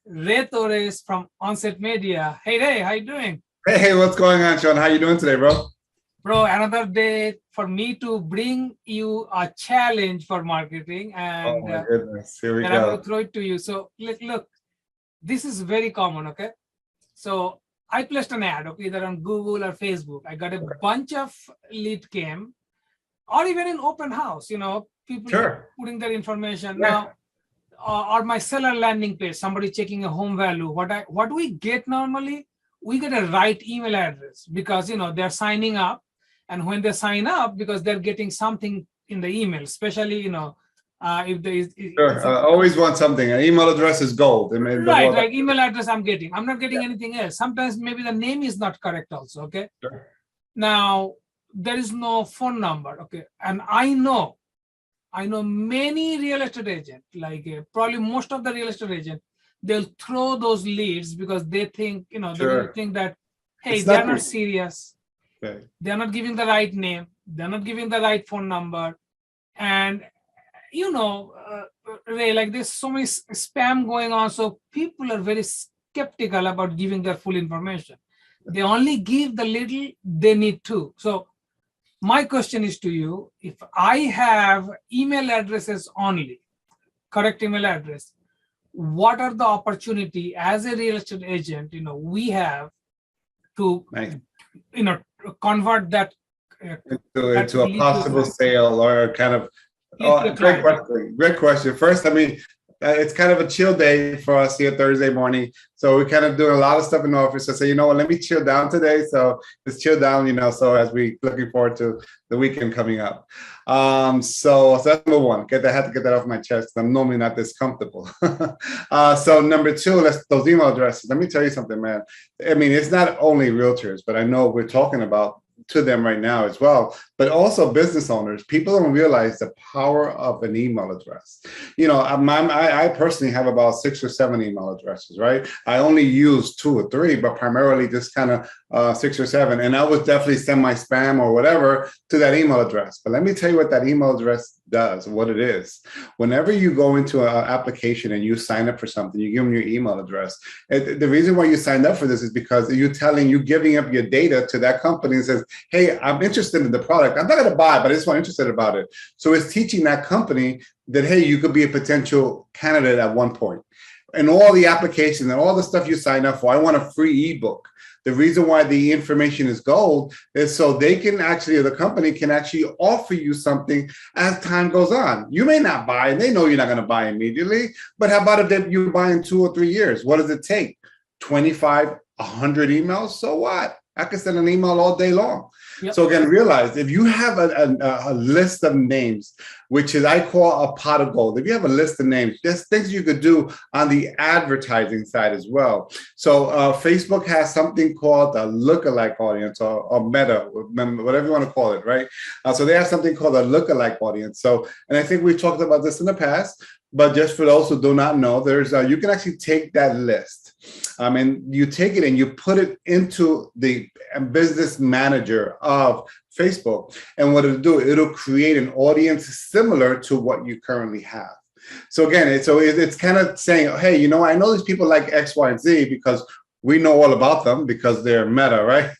Ray Torres from Onset Media. Hey Ray, how you doing? Hey, what's going on, Sean? How you doing today, bro? Bro, another day for me to bring you a challenge for marketing, Oh and my goodness, here we then I'm going go. to throw it to you. So look, this is very common, okay? So I placed an ad, okay, either on Google or Facebook. I got a bunch of lead came, or even in open house, people Sure. putting their information. Yeah. Now, or my seller landing page, somebody checking a home value. What we get normally, we get a right email address because they're signing up, and when they sign up, because they're getting something in the email, especially if there is Sure. Always want something. An email address is gold. I mean, the world. right, email address I'm not getting anything else. Sometimes maybe the name is not correct also. Okay. Sure. Now there is no phone number. Okay. And I know many real estate agents, like probably most of the real estate agents, they'll throw those leads because they think, they will Sure. think that, hey, It's they're not not serious. okay. They're not giving the right name. They're not giving the right phone number. And, Ray, like there's so many spam going on. So people are very skeptical about giving their full information. They only give the little they need to. So my question is to you, if I have email addresses only, correct email address, what are the opportunity as a real estate agent, we have to, Nice. Convert that Into a possible sale or kind of great question. Great question. First, I mean, it's kind of a chill day for us here Thursday morning. So we're kind of doing a lot of stuff in the office. So say, you know what, let me chill down today. So just chill down, so as we looking forward to the weekend coming up. So that's number one. I had to get that off my chest. I'm normally not this comfortable. So number two, those email addresses. Let me tell you something, man. I mean, it's not only realtors, but I know we're talking about to them right now as well, but also business owners. People don't realize the power of an email address. I personally have about 6 or 7 email addresses, right? I only use 2 or 3, but primarily just kind of 6 or 7. And I would definitely send my spam or whatever to that email address. But let me tell you what that email address does, what it is. Whenever you go into an application and you sign up for something, you give them your email address. The reason why you signed up for this is because you're giving up your data to that company and says, hey, I'm interested in the product. I'm not going to buy, but I just want interested about it. So it's teaching that company that, hey, you could be a potential candidate at one point. And all the applications and all the stuff you sign up for, I want a free ebook. The reason why the information is gold is so they can actually, the company can actually offer you something as time goes on. You may not buy, and they know you're not going to buy immediately, but how about if you buy in 2 or 3 years? What does it take? 25, 100 emails? So what? I can send an email all day long. Yep. So again, realize if you have a list of names, which is I call a pot of gold. If you have a list of names, there's things you could do on the advertising side as well. So Facebook has something called a lookalike audience or meta, whatever you want to call it, right? So they have something called a lookalike audience. So, and I think we talked about this in the past, but just for those who do not know, there's you can actually take that list. And you take it and you put it into the business manager of Facebook. And what it'll create an audience similar to what you currently have. So again, it's kind of saying, hey, I know these people like X, Y, and Z because we know all about them because they're meta, right?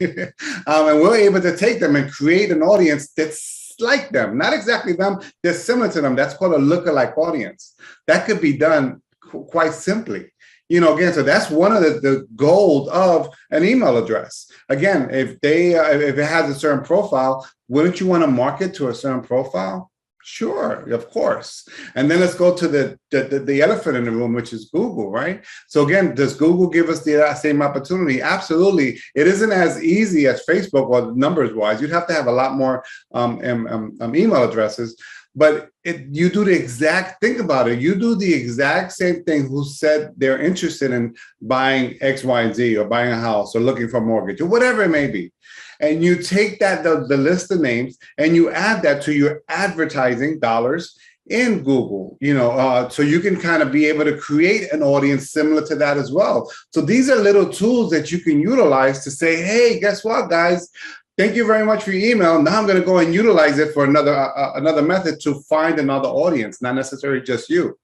And we're able to take them and create an audience that's like them, not exactly them, they're similar to them. That's called a lookalike audience. That could be done quite simply. Again, so that's one of the gold of an email address. Again, if it has a certain profile, wouldn't you want to market to a certain profile? Sure, of course. And then let's go to the elephant in the room, which is Google, right? So again, does Google give us the same opportunity? Absolutely. It isn't as easy as Facebook or numbers wise. You'd have to have a lot more email addresses. But you do the exact, think about it, you do the exact same thing who said they're interested in buying X, Y, and Z or buying a house or looking for a mortgage or whatever it may be. And you take the list of names and you add that to your advertising dollars in Google, so you can kind of be able to create an audience similar to that as well. So these are little tools that you can utilize to say, hey, guess what, guys? Thank you very much for your email. Now I'm going to go and utilize it for another method to find another audience, not necessarily just you.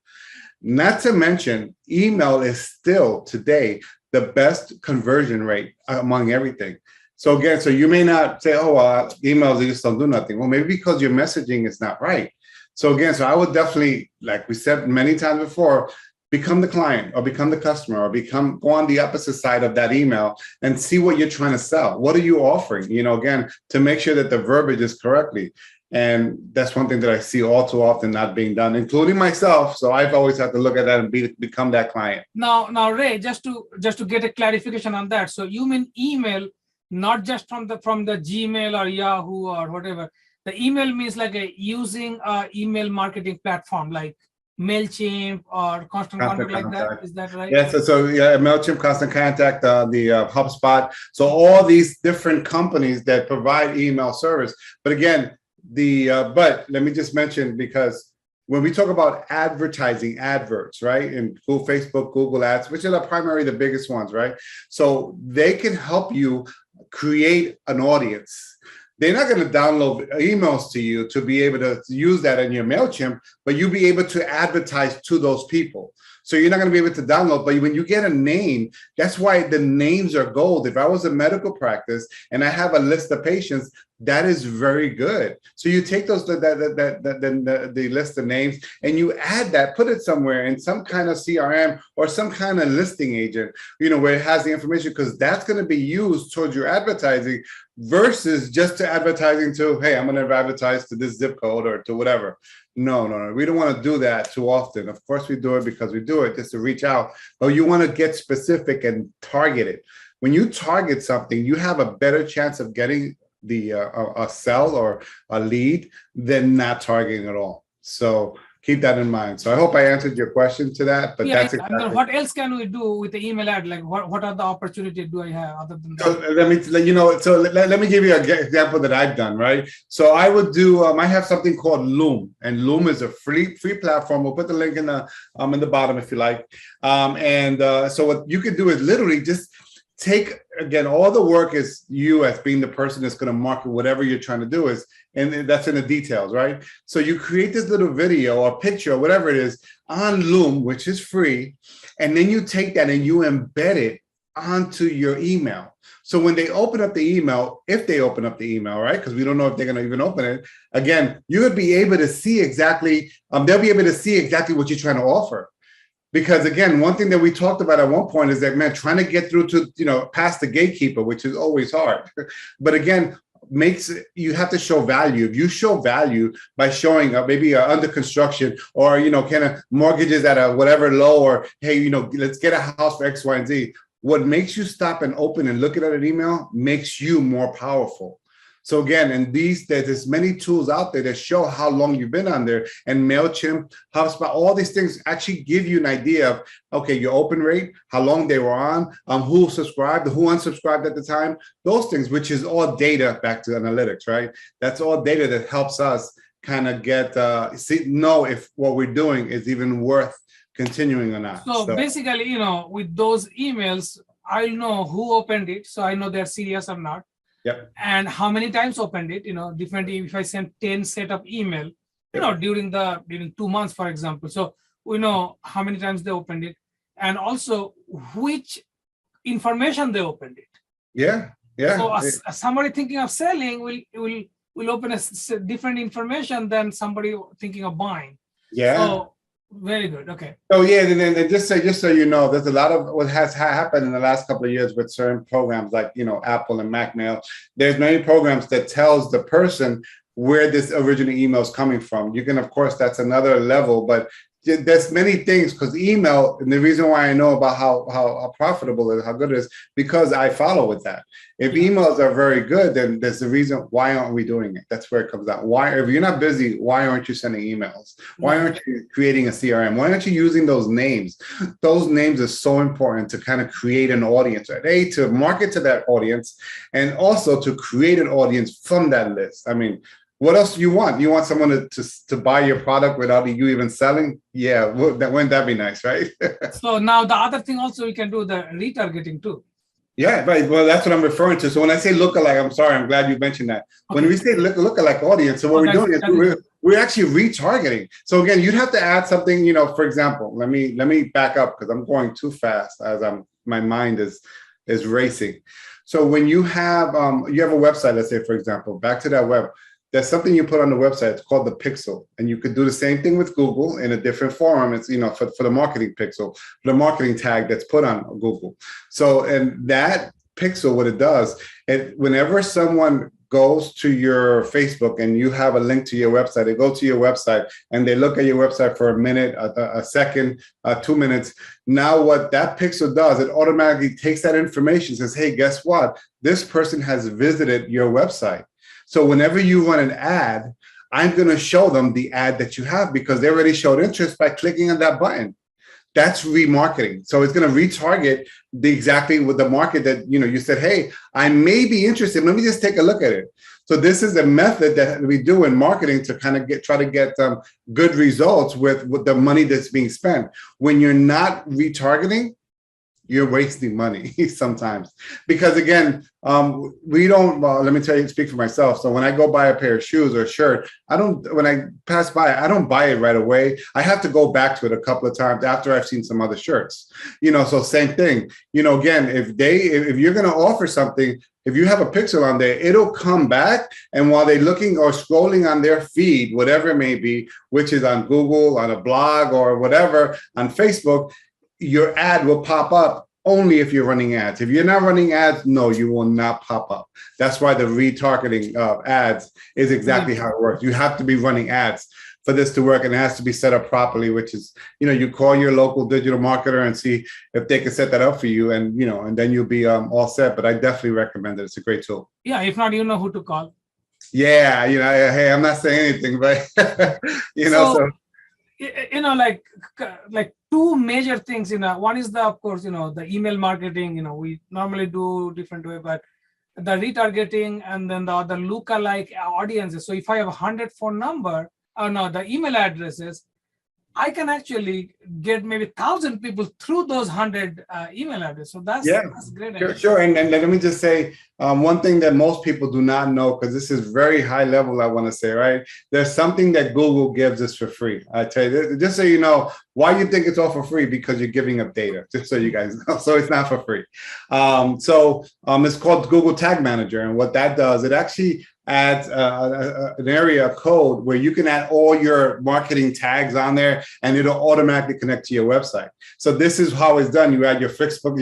Not to mention, email is still today the best conversion rate among everything. So again, so you may not say, oh, well, emails just don't do nothing. Well, maybe because your messaging is not right. So again, so I would definitely, like we said many times before, become the client or become the customer or go on the opposite side of that email and see what you're trying to sell. What are you offering? You know, again, to make sure that the verbiage is correctly. And that's one thing that I see all too often not being done, including myself. So I've always had to look at that and become that client. Now, Ray, just to get a clarification on that. So you mean email, not just from the Gmail or Yahoo or whatever. The email means like using a email marketing platform like MailChimp or Constant Contact like that. Is that right? Yes. So yeah, MailChimp, Constant Contact, the HubSpot. So all these different companies that provide email service. But again, but let me just mention, because when we talk about advertising, adverts, right, in Facebook, Google Ads, which are the biggest ones, right? So they can help you create an audience. They're not going to download emails to you to be able to use that in your MailChimp, but you'll be able to advertise to those people. So you're not going to be able to download, but when you get a name, that's why the names are gold. If I was a medical practice and I have a list of patients, that is very good. So you take those the list of names and you add that, put it somewhere in some kind of CRM or some kind of listing agent, you know, where it has the information, because that's going to be used towards your advertising versus just to advertising to, hey, I'm going to advertise to this zip code or to whatever. No. We don't want to do that too often. Of course, we do it because we do it just to reach out, but you want to get specific and target it. When you target something, you have a better chance of getting a sell or a lead than not targeting at all. So keep that in mind. So I hope I answered your question to that. But yeah, that's exactly. And what else can we do with the email ad? Like what are the opportunities do I have other than that? So let me let me give you an example that I've done, right? So I would do I have something called Loom, and Loom is a free platform. We'll put the link in the bottom if you like. So what you can do is literally just take, again, all the work is you as being the person that's going to market whatever you're trying to do is, and that's in the details, right? So you create this little video or picture or whatever it is on Loom, which is free. And then you take that and you embed it onto your email. So when they open up the email, if they open up the email, right? Because we don't know if they're going to even open it. Again, you would be able to see exactly, they'll be able to see exactly what you're trying to offer. Because again, one thing that we talked about at one point is that, man, trying to get through to, past the gatekeeper, which is always hard. But again, you have to show value. If you show value by showing up maybe under construction or, kind of mortgages at a whatever low, or, hey, let's get a house for X, Y, and Z. What makes you stop and open and look at an email makes you more powerful. So again, and there's many tools out there that show how long you've been on there, and MailChimp, HubSpot, all these things actually give you an idea of, okay, your open rate, how long they were on, who subscribed, who unsubscribed at the time, those things, which is all data back to analytics, right? That's all data that helps us kind of know if what we're doing is even worth continuing or not. So basically, with those emails, I'll know who opened it. So I know they're serious or not. Yep. And how many times opened it, differently if I send 10 set of email, during 2 months, for example. So we know how many times they opened it and also which information they opened it. Yeah. Yeah. So somebody thinking of selling will open a different information than somebody thinking of buying. Yeah. So, very good. Okay. So yeah, and then just so you know, there's a lot of what has happened in the last couple of years with certain programs like Apple and Mac Mail. There's many programs that tells the person where this original email is coming from. You can, of course, that's another level, but there's many things, because email, and the reason why I know about how profitable it is, how good it is, because I follow with that. If emails are very good, then there's a reason why aren't we doing it? That's where it comes out. Why, if you're not busy, why aren't you sending emails? Why aren't you creating a CRM? Why aren't you using those names? Those names are so important to kind of create an audience, right? A, to market to that audience, and also to create an audience from that list. I mean, what else do you want? You want someone to buy your product without you even selling? Yeah, wouldn't that be nice, right? So now the other thing also we can do the retargeting too. Yeah, right. Well, that's what I'm referring to. So when I say lookalike, I'm sorry, I'm glad you mentioned that. When we say lookalike audience, so what we're doing is we're actually retargeting. So again, you'd have to add something, you know, for example, let me back up because I'm going too fast as my mind is racing. So when you have a website, let's say, for example, back to that web, there's something you put on the website. It's called the pixel, and you could do the same thing with Google in a different form. It's, you know, for the marketing pixel, the marketing tag that's put on Google. So, and that pixel, what it does, whenever someone goes to your Facebook and you have a link to your website, they go to your website and they look at your website for a minute, a second, 2 minutes. Now what that pixel does, it automatically takes that information, says, hey, guess what? This person has visited your website. So whenever you run an ad, I'm going to show them the ad that you have because they already showed interest by clicking on that button. That's remarketing. So it's going to retarget exactly with the market that, you know, you said, hey, I may be interested. Let me just take a look at it. So this is a method that we do in marketing to kind of try to get good results with the money that's being spent. When you're not retargeting, you're wasting money sometimes because again, we don't, let me tell you, speak for myself. So when I go buy a pair of shoes or a shirt, when I pass by, I don't buy it right away. I have to go back to it a couple of times after I've seen some other shirts, you know, so same thing, you know, again, if you're going to offer something, if you have a pixel on there, it'll come back. And while they're looking or scrolling on their feed, whatever it may be, which is on Google, on a blog or whatever, on Facebook, your ad will pop up only if you're running ads. If you're not running ads, no, you will not pop up. That's why the retargeting of ads is exactly how it works. You have to be running ads for this to work, and it has to be set up properly, which is, you know, you call your local digital marketer and see if they can set that up for you, and, you know, and then you'll be all set. But I definitely recommend it. It's a great tool. Yeah, if not, you know who to call. Yeah, you know, hey, I'm not saying anything, but you know, so you know, like two major things, you know, one is of course, you know, the email marketing, you know, we normally do different way, but the retargeting and then the other lookalike audiences. So if I have 100 phone number, or no, the email addresses, I can actually get maybe 1,000 people through those 100 email addresses. So that's great. Sure. And let me just say one thing that most people do not know, because this is very high level, I want to say, right? There's something that Google gives us for free. I tell you, just so you know, why you think it's all for free, because you're giving up data, just so you guys know. So it's not for free. It's called Google Tag Manager. And what that does, it actually adds an area code where you can add all your marketing tags on there, and it'll automatically connect to your website. So this is how it's done. You add your Facebook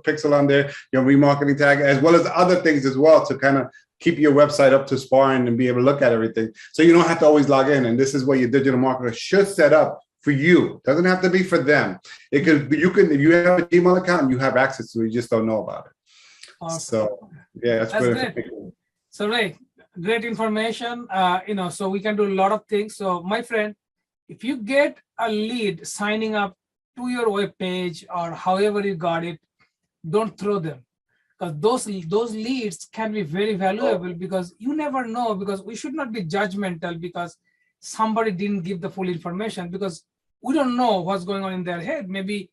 pixel on there, your remarketing tag, as well as other things as well, to kind of keep your website up to sparring and be able to look at everything. So you don't have to always log in. And this is what your digital marketer should set up for you. It doesn't have to be for them. It could, you can, if you have a Gmail account, you have access to it, you just don't know about it. Awesome. So yeah, that's great. So Ray, great information. You know, so we can do a lot of things. So my friend, if you get a lead signing up to your web page or however you got it, don't throw them, because those leads can be very valuable, because you never know, because we should not be judgmental because somebody didn't give the full information, because we don't know what's going on in their head. Maybe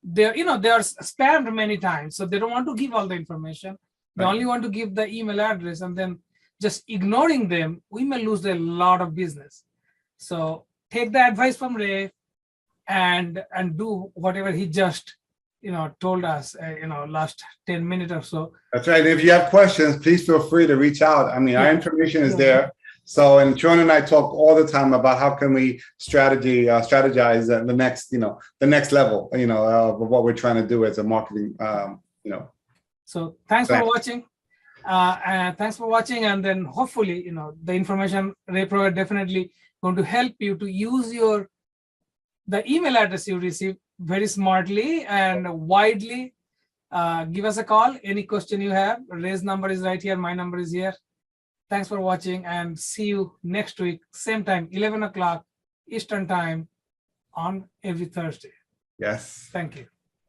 they're, you know, they are spammed many times, so they don't want to give all the information. They only want to give the email address, and then just ignoring them, we may lose a lot of business. So take the advice from Ray and do whatever he just, you know, told us, you know, last 10 minutes or so. That's right. If you have questions, please feel free to reach out. I mean, our information is there. So, and Sean and I talk all the time about how can we strategize the next, you know, the next level, you know, of what we're trying to do as a marketing, you know. So thanks for watching. Thanks for watching. And then hopefully, you know, the information Ray provided definitely going to help you to use the email address you receive very smartly and widely. Give us a call. Any question you have, Ray's number is right here. My number is here. Thanks for watching, and see you next week, same time, 11 o'clock Eastern time on every Thursday. Yes. Thank you.